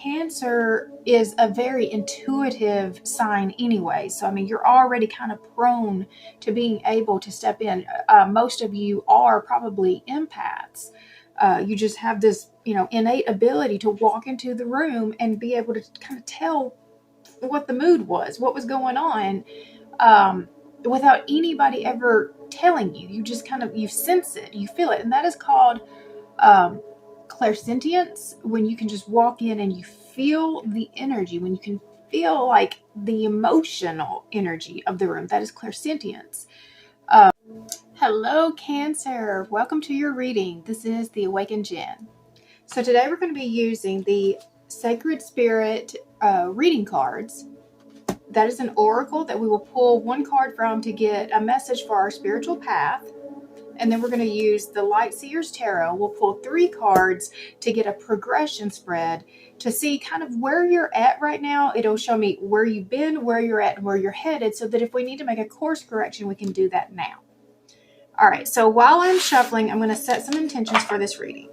Cancer is a very intuitive sign anyway. So, I mean, you're already kind of prone to being able to step in. Most of you are probably empaths. You just have this, innate ability to walk into the room and be able to kind of tell what the mood was, what was going on, without anybody ever telling you. You just you sense it, you feel it. And that is called clairsentience, when you can just walk in and you feel the energy, when you can feel like the emotional energy of the room. That is clairsentience. Hello, Cancer. Welcome to your reading. This is the Awakened Jen. So today we're going to be using the Sacred Spirit reading cards. That is an oracle that we will pull one card from to get a message for our spiritual path. And then we're going to use the Light Seers Tarot. We'll pull 3 cards to get a progression spread to see kind of where you're at right now. It'll show me where you've been, where you're at, and where you're headed, so that if we need to make a course correction, we can do that now. All right, so while I'm shuffling, I'm going to set some intentions for this reading.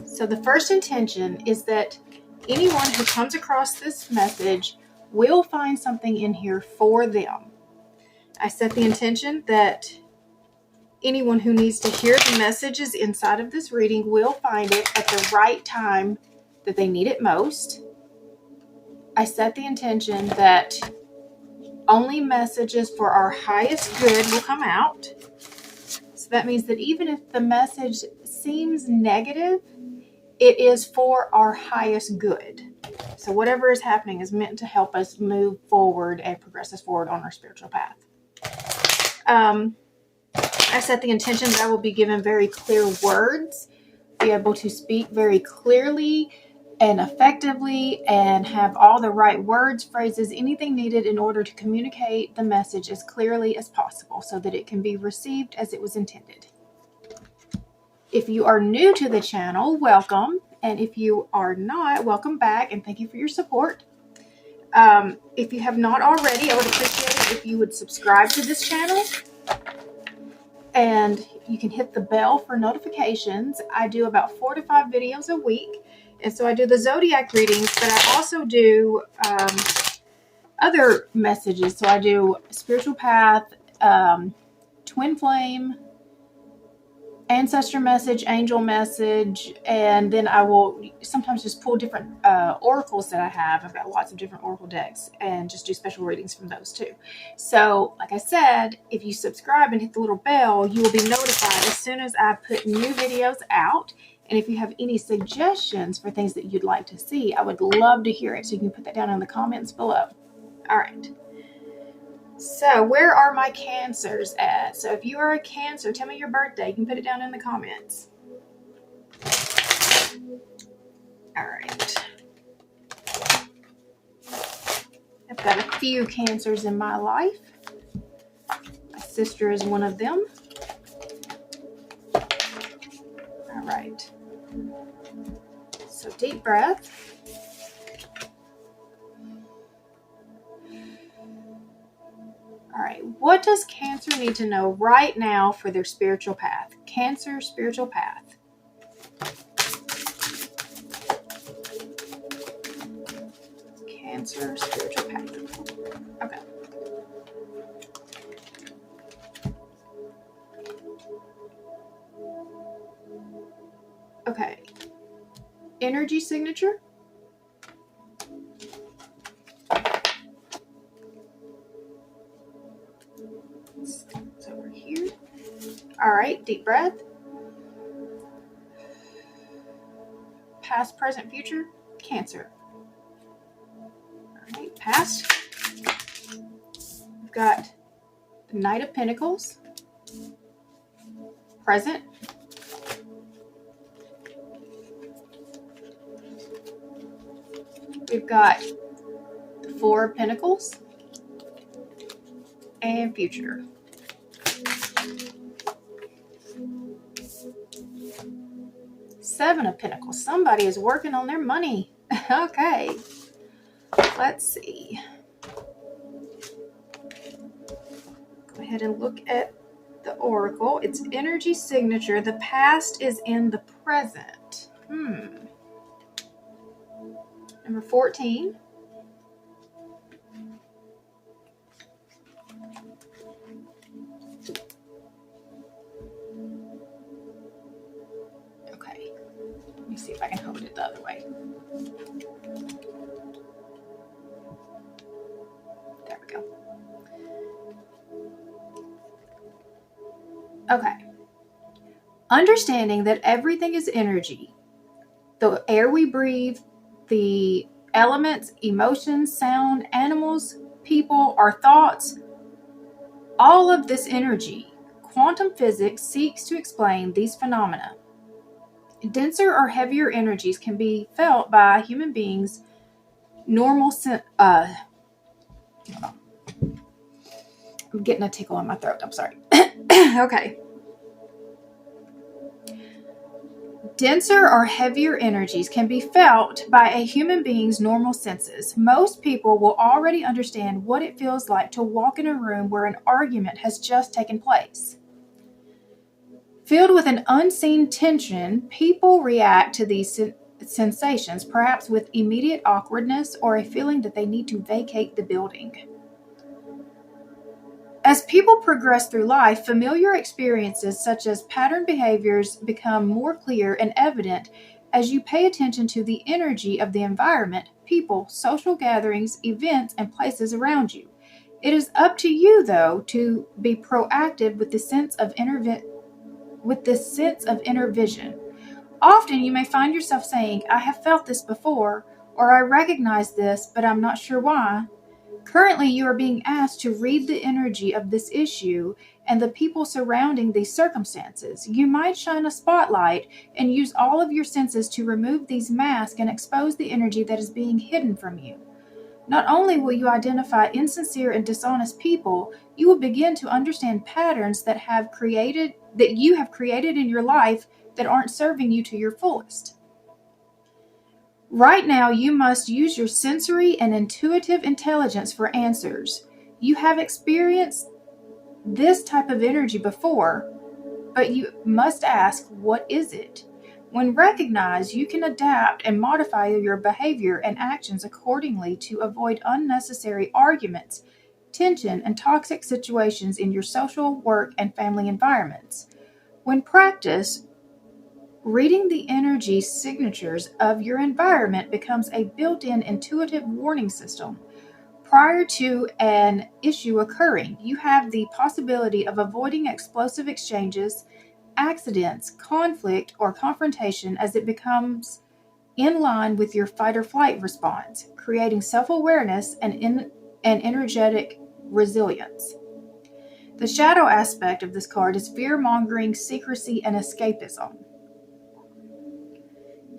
So the first intention is that anyone who comes across this message will find something in here for them. I set the intention that anyone who needs to hear the messages inside of this reading will find it at the right time that they need it most. I set the intention that only messages for our highest good will come out. So that means that even if the message seems negative, it is for our highest good. So whatever is happening is meant to help us move forward and progress us forward on our spiritual path. I set the intention that I will be given very clear words, be able to speak very clearly and effectively, and have all the right words, phrases, anything needed in order to communicate the message as clearly as possible so that it can be received as it was intended. If you are new to the channel, welcome. And if you are not, welcome back, and thank you for your support. If you have not already, I would appreciate it if you would subscribe to this channel. And you can hit the bell for notifications. I do about 4 to 5 videos a week. And so I do the zodiac readings, but I also do other messages. So I do spiritual path, twin flame, ancestor message, angel message, and then I will sometimes just pull different oracles that I have. I've got lots of different oracle decks, and just do special readings from those too. So, like I said, if you subscribe and hit the little bell, you will be notified as soon as I put new videos out. And if you have any suggestions for things that you'd like to see, I would love to hear it. So you can put that down in the comments below. All right. So where are my Cancers at? So if you are a Cancer, tell me your birthday. You can put it down in the comments. All right. I've got a few Cancers in my life. My sister is one of them. All right. So deep breath. All right, what does Cancer need to know right now for their spiritual path? Cancer, spiritual path. Cancer, spiritual path. Okay. Okay. Energy signature. It's over here. All right, deep breath. Past, present, future, Cancer. All right, past. We've got the Knight of Pentacles. Present. We've got the Four of Pentacles. And future. Seven of Pentacles. Somebody is working on their money. Okay. Let's see. Go ahead and look at the oracle. It's energy signature. The past is in the present. Number 14. Okay, let me see if I can hold it the other way. There we go. Okay. Understanding that everything is energy. The air we breathe, the elements, emotions, sound, animals, people, our thoughts, all of this energy. Quantum physics seeks to explain these phenomena. Denser or heavier energies can be felt by human beings' normal I'm getting a tickle in my throat. I'm sorry. Okay. Denser or heavier energies can be felt by a human being's normal senses. Most people will already understand what it feels like to walk in a room where an argument has just taken place. Filled with an unseen tension, people react to these sensations, perhaps with immediate awkwardness or a feeling that they need to vacate the building. As people progress through life, familiar experiences such as pattern behaviors become more clear and evident as you pay attention to the energy of the environment, people, social gatherings, events, and places around you. It is up to you, though, to be proactive with this sense of inner vision. Often you may find yourself saying, "I have felt this before," or "I recognize this, but I'm not sure why." Currently, you are being asked to read the energy of this issue and the people surrounding these circumstances. You might shine a spotlight and use all of your senses to remove these masks and expose the energy that is being hidden from you. Not only will you identify insincere and dishonest people, you will begin to understand patterns that you have created in your life that aren't serving you to your fullest. Right now, you must use your sensory and intuitive intelligence for answers. You have experienced this type of energy before, but you must ask, what is it? When recognized, you can adapt and modify your behavior and actions accordingly to avoid unnecessary arguments, tension, and toxic situations in your social, work, and family environments. When practiced, reading the energy signatures of your environment becomes a built-in intuitive warning system. Prior to an issue occurring, you have the possibility of avoiding explosive exchanges, accidents, conflict, or confrontation as it becomes in line with your fight or flight response, creating self-awareness and energetic resilience. The shadow aspect of this card is fear-mongering, secrecy, and escapism.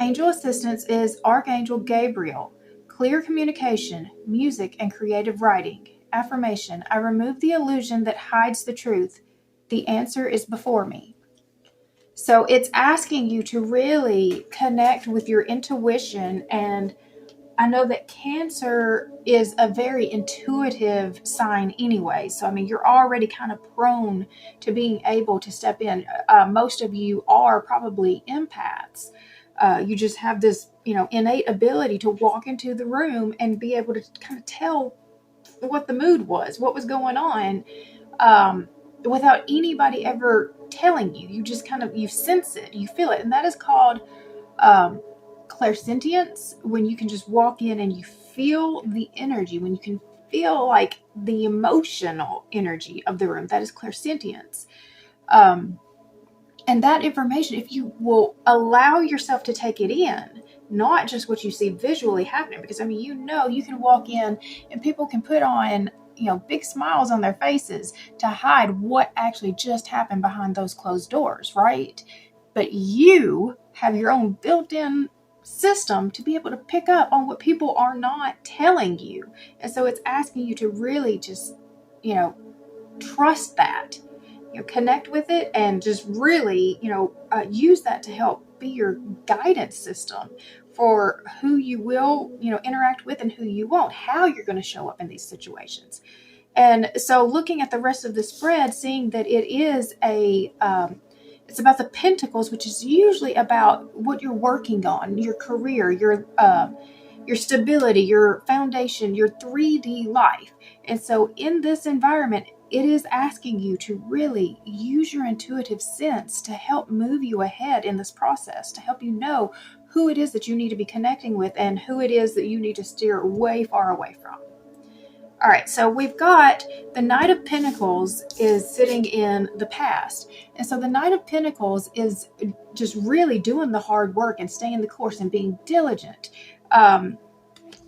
Angel assistance is Archangel Gabriel. Clear communication, music, and creative writing. Affirmation: I remove the illusion that hides the truth. The answer is before me. So it's asking you to really connect with your intuition. And I know that Cancer is a very intuitive sign anyway. So, I mean, you're already kind of prone to being able to step in. Most of you are probably empaths. You just have this, innate ability to walk into the room and be able to kind of tell what the mood was, what was going on, without anybody ever telling you. You just you sense it, you feel it. And that is called clairsentience, when you can just walk in and you feel the energy, when you can feel like the emotional energy of the room. That is clairsentience. And that information, if you will allow yourself to take it in, not just what you see visually happening, because you can walk in and people can put on, big smiles on their faces to hide what actually just happened behind those closed doors, right? But you have your own built-in system to be able to pick up on what people are not telling you. And so it's asking you to really just, trust that. Connect with it and just really, use that to help be your guidance system for who you will, interact with and who you won't, how you're going to show up in these situations. And so looking at the rest of the spread, seeing that it is it's about the Pentacles, which is usually about what you're working on, your career, your your stability, your foundation, your 3D life. And so in this environment, it is asking you to really use your intuitive sense to help move you ahead in this process, to help you know who it is that you need to be connecting with and who it is that you need to steer way far away from. All right, so we've got the Knight of Pentacles is sitting in the past. And so the Knight of Pentacles is just really doing the hard work and staying the course and being diligent. I'm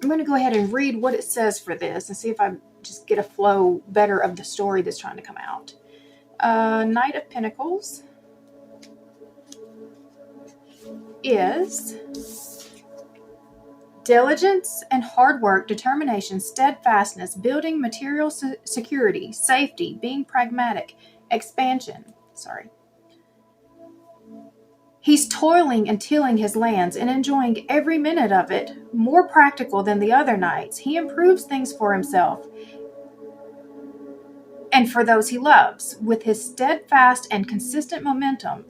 going to go ahead and read what it says for this and see if I just get a flow better of the story that's trying to come out. Knight of Pentacles is diligence and hard work, determination, steadfastness, building material security, safety, being pragmatic, expansion. He's toiling and tilling his lands and enjoying every minute of it, more practical than the other knights. He improves things for himself and for those he loves, with his steadfast and consistent momentum.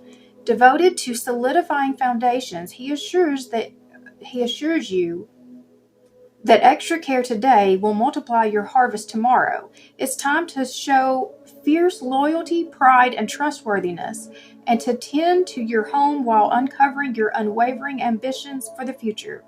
Devoted to solidifying foundations, he assures you that extra care today will multiply your harvest tomorrow. It's time to show fierce loyalty, pride, and trustworthiness, and to tend to your home while uncovering your unwavering ambitions for the future.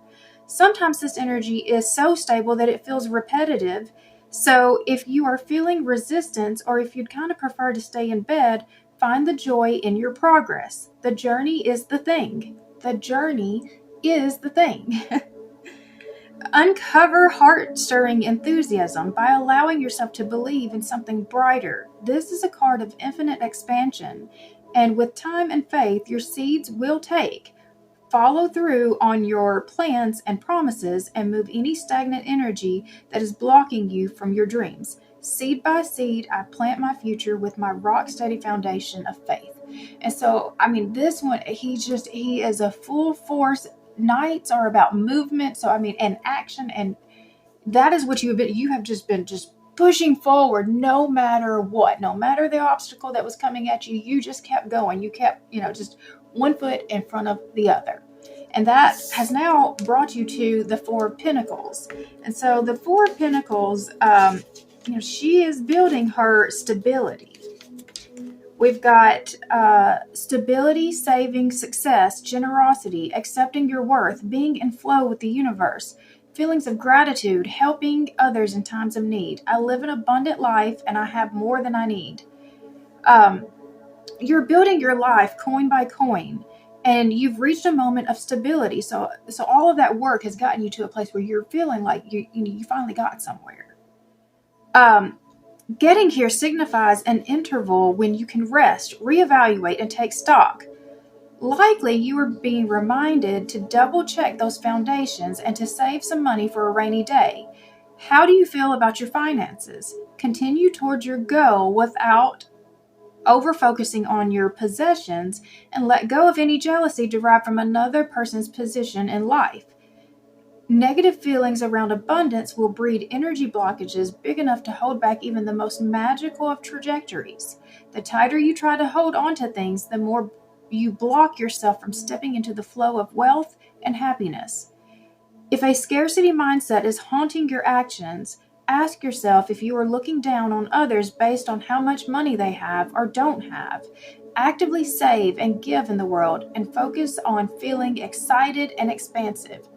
Sometimes this energy is so stable that it feels repetitive, so if you are feeling resistance or if you'd kind of prefer to stay in bed, find the joy in your progress. The journey is the thing. The journey is the thing. Uncover heart-stirring enthusiasm by allowing yourself to believe in something brighter. This is a card of infinite expansion, and with time and faith, your seeds will take. Follow through on your plans and promises and move any stagnant energy that is blocking you from your dreams. Seed by seed, I plant my future with my rock-steady foundation of faith. And so, I mean, this one, he is a full force. Knights are about movement, so I mean, and action, and that is what you have just been pushing forward no matter what, no matter the obstacle that was coming at you. You just kept going. You kept, just one foot in front of the other, and that has now brought you to the Four of Pentacles. And so the Four of Pentacles, she is building her stability. We've got stability, saving, success, generosity, accepting your worth, being in flow with the universe, feelings of gratitude, helping others in times of need. I live an abundant life and I have more than I need. You're building your life coin by coin, and you've reached a moment of stability. So all of that work has gotten you to a place where you're feeling like you finally got somewhere. Getting here signifies an interval when you can rest, reevaluate, and take stock. Likely, you are being reminded to double check those foundations and to save some money for a rainy day. How do you feel about your finances? Continue towards your goal without over-focusing on your possessions, and let go of any jealousy derived from another person's position in life. Negative feelings around abundance will breed energy blockages big enough to hold back even the most magical of trajectories. The tighter you try to hold on to things, the more you block yourself from stepping into the flow of wealth and happiness. If a scarcity mindset is haunting your actions, ask yourself if you are looking down on others based on how much money they have or don't have. Actively save and give in the world and focus on feeling excited and expansive.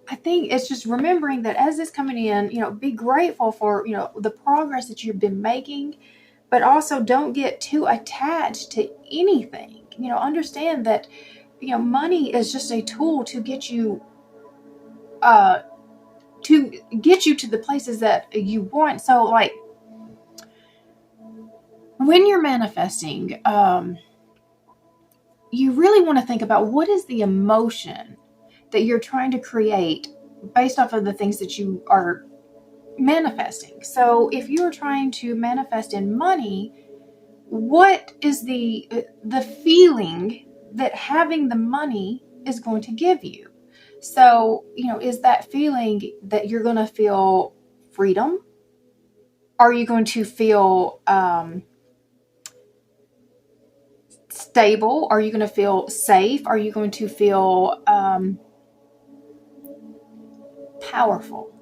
I think it's just remembering that as this coming in, be grateful for, the progress that you've been making, but also don't get too attached to anything. Understand that, money is just a tool to get you, to the places that you want. So when you're manifesting, you really want to think about what is the emotion that you're trying to create based off of the things that you are manifesting. So if you're trying to manifest in money, what is the feeling that having the money is going to give you? So, is that feeling that you're going to feel freedom? Are you going to feel stable? Are you going to feel safe? Are you going to feel powerful?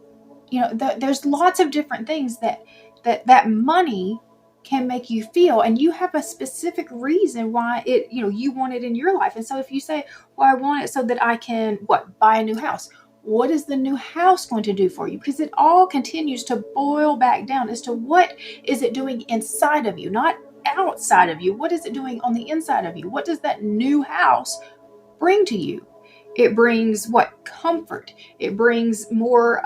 You know, there's lots of different things that money can make you feel, and you have a specific reason why you want it in your life. And so if you say, well, I want it so that I can buy a new house. What is the new house going to do for you? Because it all continues to boil back down as to what is it doing inside of you, not outside of you. What is it doing on the inside of you? What does that new house bring to you? It brings comfort. It brings more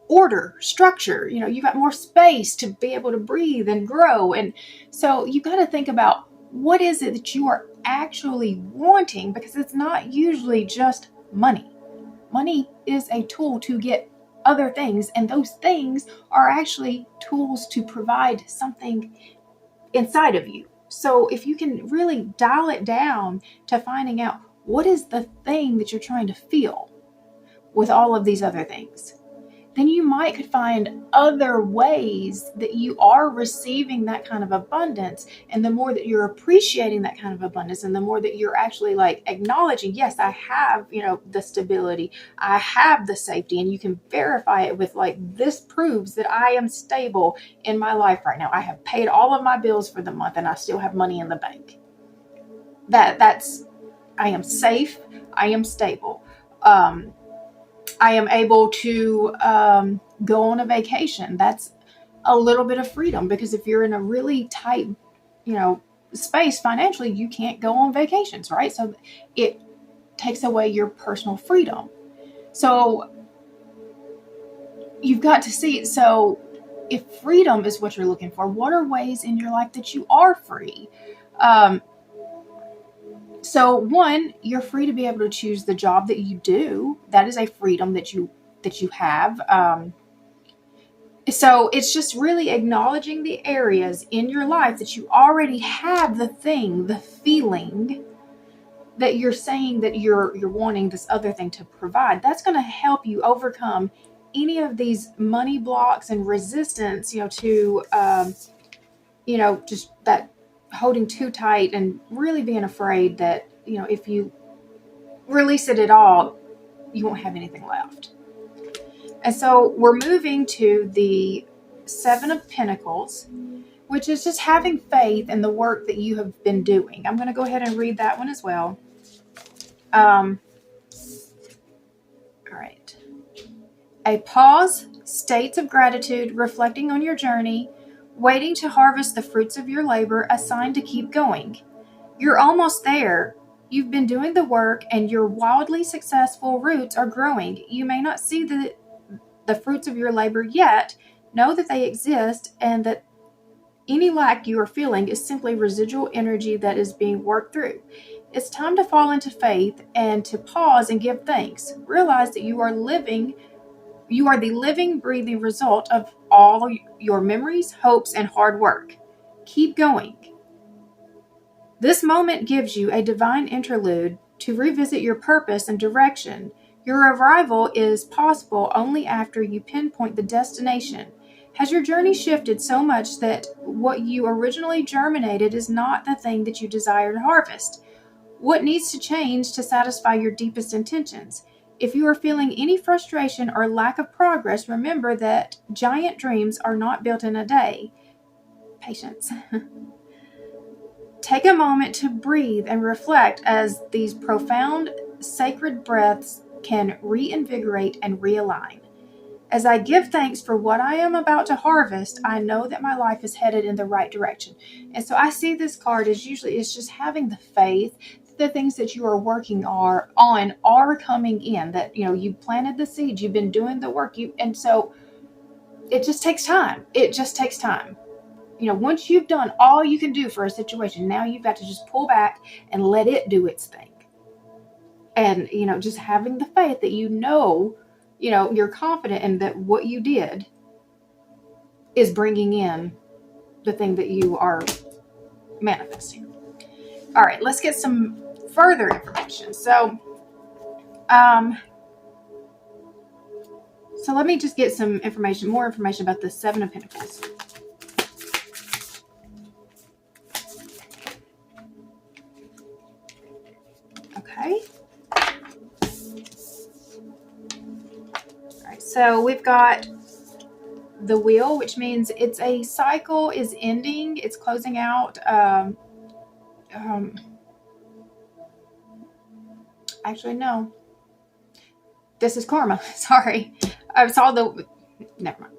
order, structure. You got more space to be able to breathe and grow. And so you got to think about, what is it that you are actually wanting? Because it's not usually just money. Money is a tool to get other things, and those things are actually tools to provide something inside of you. So if you can really dial it down to finding out what is the thing that you're trying to feel with all of these other things, then you might could find other ways that you are receiving that kind of abundance. And the more that you're appreciating that kind of abundance, and the more that you're actually acknowledging, yes, I have, the stability, I have the safety, and you can verify it with this proves that I am stable in my life right now. I have paid all of my bills for the month and I still have money in the bank. That's I am safe. I am stable. I am able to go on a vacation. That's a little bit of freedom, because if you're in a really tight, space financially, you can't go on vacations, right? So it takes away your personal freedom. So you've got to see it. So if freedom is what you're looking for, what are ways in your life that you are free? So one, you're free to be able to choose the job that you do. That is a freedom that you have. So it's just really acknowledging the areas in your life that you already have the thing, the feeling that you're saying that you're wanting this other thing to provide. That's going to help you overcome any of these money blocks and resistance, to just that holding too tight and really being afraid that, if you release it at all, you won't have anything left. And so we're moving to the Seven of Pentacles, which is just having faith in the work that you have been doing. I'm going to go ahead and read that one as well. All right. A pause, states of gratitude, reflecting on your journey, waiting to harvest the fruits of your labor, a sign to keep going. You're almost there. You've been doing the work, and your wildly successful roots are growing. You may not see the fruits of your labor yet. Know that they exist, and that any lack you are feeling is simply residual energy that is being worked through. It's time to fall into faith and to pause and give thanks. Realize that you are the living, breathing result of all your memories, hopes, and hard work. Keep going. This moment gives you a divine interlude to revisit your purpose and direction. Your arrival is possible only after you pinpoint the destination. Has your journey shifted so much that what you originally germinated is not the thing that you desire to harvest? What needs to change to satisfy your deepest intentions? If you are feeling any frustration or lack of progress, remember that giant dreams are not built in a day. Patience. Take a moment to breathe and reflect, as these profound, sacred breaths can reinvigorate and realign. As I give thanks for what I am about to harvest, I know that my life is headed in the right direction. And so I see this card as usually it's just having the faith that the things that you are working on are coming in, that, you planted the seeds, you've been doing the work, and so it just takes time. It just takes time. Once you've done all you can do for a situation, now you've got to just pull back and let it do its thing. And, just having the faith that you're confident in that what you did is bringing in the thing that you are manifesting. All right, let's get some further information. So let me just get some more information about the Seven of Pentacles. Okay. All right, so we've got the wheel, which means it's a cycle is ending, it's closing out. Actually, no. This is karma. Sorry. I saw the... Never mind.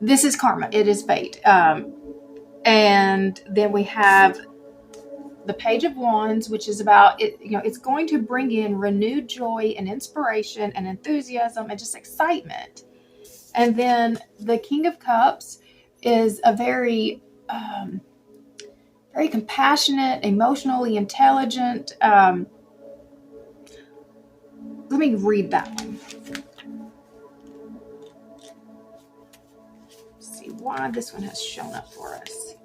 This is karma. It is fate. And then we have the Page of Wands, which is about it. You know, it's going to bring in renewed joy and inspiration and enthusiasm and just excitement. And then the King of Cups is a very, very compassionate, emotionally intelligent. Let me read that one. See why this one has shown up for us.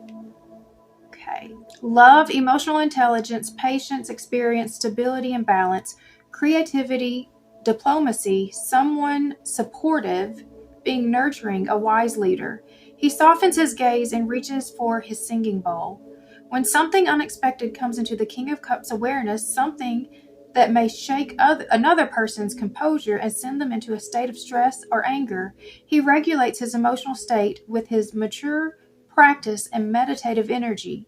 Okay. Love, emotional intelligence, patience, experience, stability and balance, creativity, diplomacy, someone supportive, being nurturing, a wise leader. He softens his gaze and reaches for his singing bowl. When something unexpected comes into the King of Cups awareness, something that may shake another person's composure and send them into a state of stress or anger, he regulates his emotional state with his mature practice and meditative energy.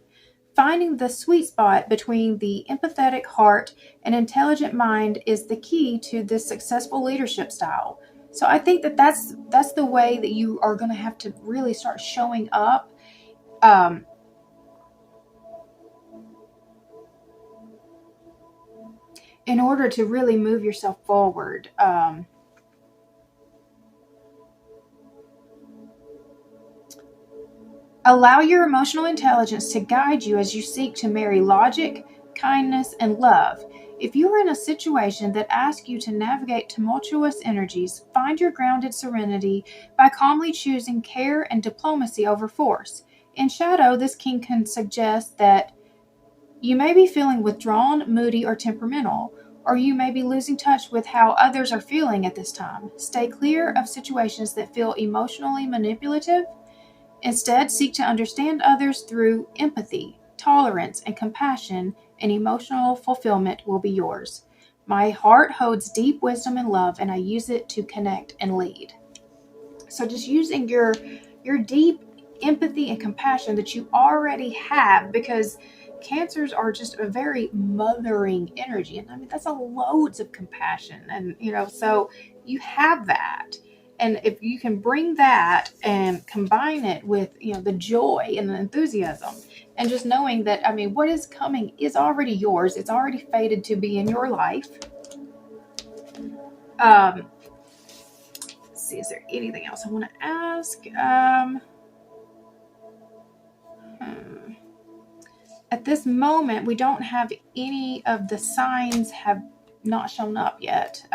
Finding the sweet spot between the empathetic heart and intelligent mind is the key to this successful leadership style. So I think that that's the way that you are going to have to really start showing up. In order to really move yourself forward. Allow your emotional intelligence to guide you as you seek to marry logic, kindness, and love. If you are in a situation that asks you to navigate tumultuous energies, find your grounded serenity by calmly choosing care and diplomacy over force. In shadow, this king can suggest that you may be feeling withdrawn, moody, or temperamental, or you may be losing touch with how others are feeling at this time. Stay clear of situations that feel emotionally manipulative. Instead, seek to understand others through empathy, tolerance, and compassion, and emotional fulfillment will be yours. My heart holds deep wisdom and love, and I use it to connect and lead. So just using your deep empathy and compassion that you already have, because Cancers are just a very mothering energy. And I mean, that's a loads of compassion. And, so you have that. And if you can bring that and combine it with, the joy and the enthusiasm and just knowing that, what is coming is already yours. It's already fated to be in your life. Let's see, is there anything else I want to ask? At this moment, we don't have any of the signs have not shown up yet.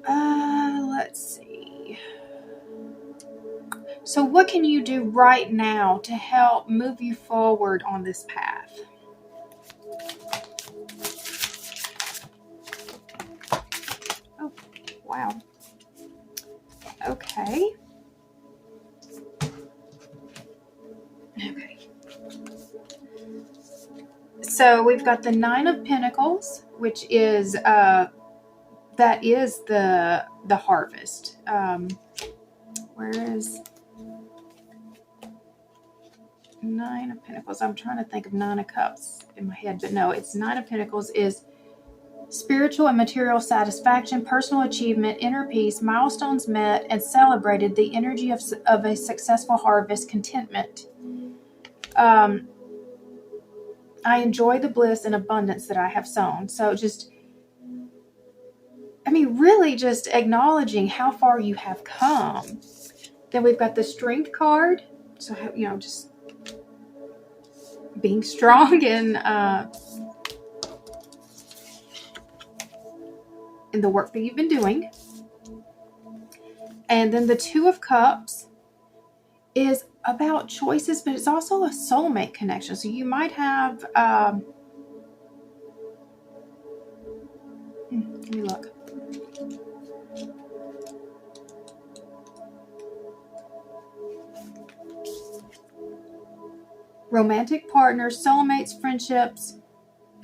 Let's see. So what can you do right now to help move you forward on this path? Oh, wow. Okay. Okay. So we've got the Nine of Pentacles, which is that is the harvest. Where is Nine of Pentacles? I'm trying to think of Nine of Cups in my head, but no, it's Nine of Pentacles is spiritual and material satisfaction, personal achievement, inner peace, milestones met and celebrated, the energy of a successful harvest, contentment. I enjoy the bliss and abundance that I have sown. So just, really just acknowledging how far you have come. Then we've got the Strength card. So, just being strong in the work that you've been doing. And then the Two of Cups is about choices, but it's also a soulmate connection. So you might have, let me look. Romantic partners, soulmates, friendships,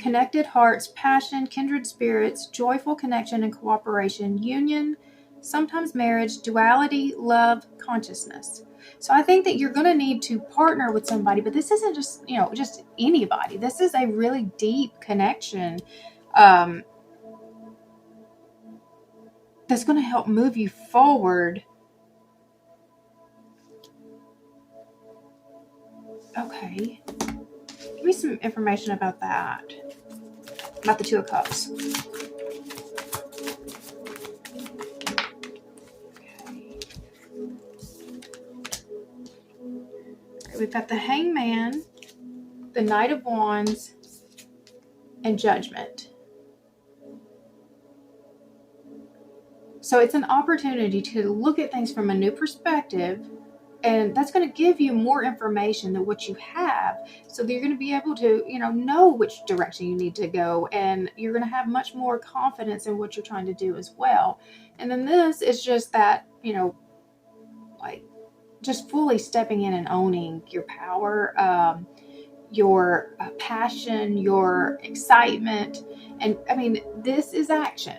connected hearts, passion, kindred spirits, joyful connection and cooperation, union, sometimes marriage, duality, love, consciousness. So I think that you're going to need to partner with somebody, but this isn't just, just anybody. This is a really deep connection that's going to help move you forward. Okay. Give me some information about that. About the Two of Cups. We've got the Hangman, the Knight of Wands, and Judgment. So it's an opportunity to look at things from a new perspective, and that's going to give you more information than what you have, so that you're going to be able to, know which direction you need to go, and you're going to have much more confidence in what you're trying to do as well. And then this is just that, just fully stepping in and owning your power, your passion, your excitement. And I mean, this is action.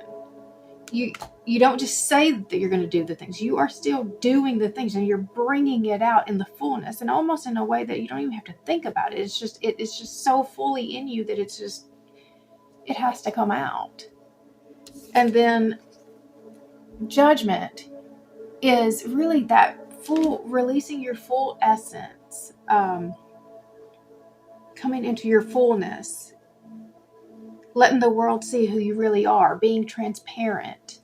You don't just say that you're going to do the things. You are still doing the things, and you're bringing it out in the fullness, and almost in a way that you don't even have to think about it. It's just so fully in you that it has to come out. And then Judgment is really that releasing your full essence, coming into your fullness, letting the world see who you really are, being transparent.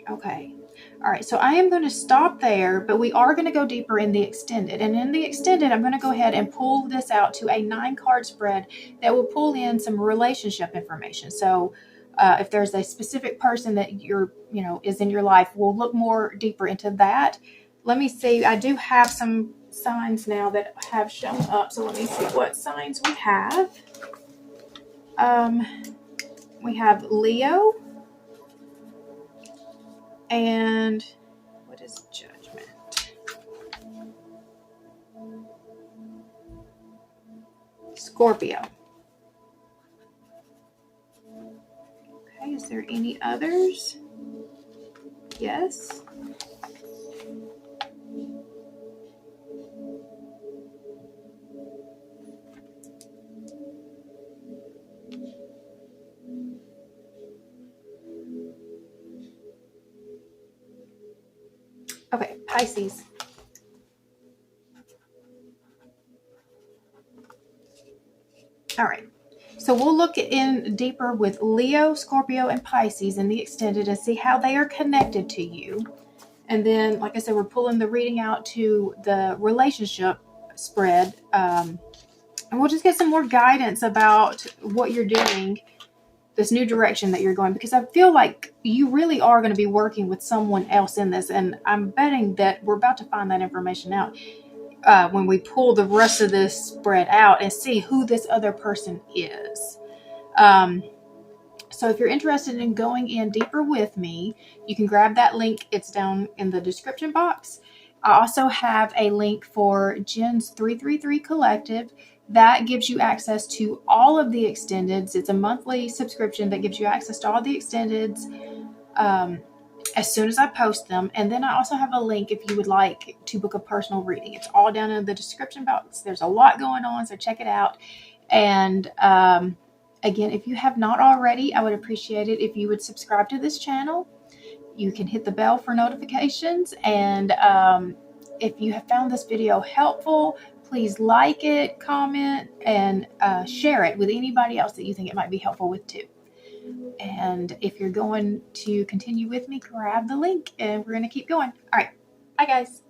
Okay. All right. So I am going to stop there, but we are going to go deeper in the extended. And in the extended, I'm going to go ahead and pull this out to a 9-card spread that will pull in some relationship information. So if there's a specific person that is in your life, we'll look more deeper into that. Let me see. I do have some signs now that have shown up. So let me see what signs we have. We have Leo. And what is Judgment? Scorpio. Okay, is there any others? Yes. Okay, Pisces. All right. So we'll look in deeper with Leo, Scorpio, and Pisces in the extended and see how they are connected to you. And then, like I said, we're pulling the reading out to the relationship spread. And we'll just get some more guidance about what you're doing, this new direction that you're going, because I feel like you really are going to be working with someone else in this. And I'm betting that we're about to find that information out when we pull the rest of this spread out and see who this other person is. So if you're interested in going in deeper with me, you can grab that link. It's down in the description box. I also have a link for Jen's 333 Collective. That gives you access to all of the extendeds. It's a monthly subscription that gives you access to all the extendeds as soon as I post them. And then I also have a link if you would like to book a personal reading. It's all down in the description box. There's a lot going on, so check it out. And again, if you have not already, I would appreciate it if you would subscribe to this channel. You can hit the bell for notifications. And if you have found this video helpful, please like it, comment, and share it with anybody else that you think it might be helpful with too. And if you're going to continue with me, grab the link and we're going to keep going. All right. Bye, guys.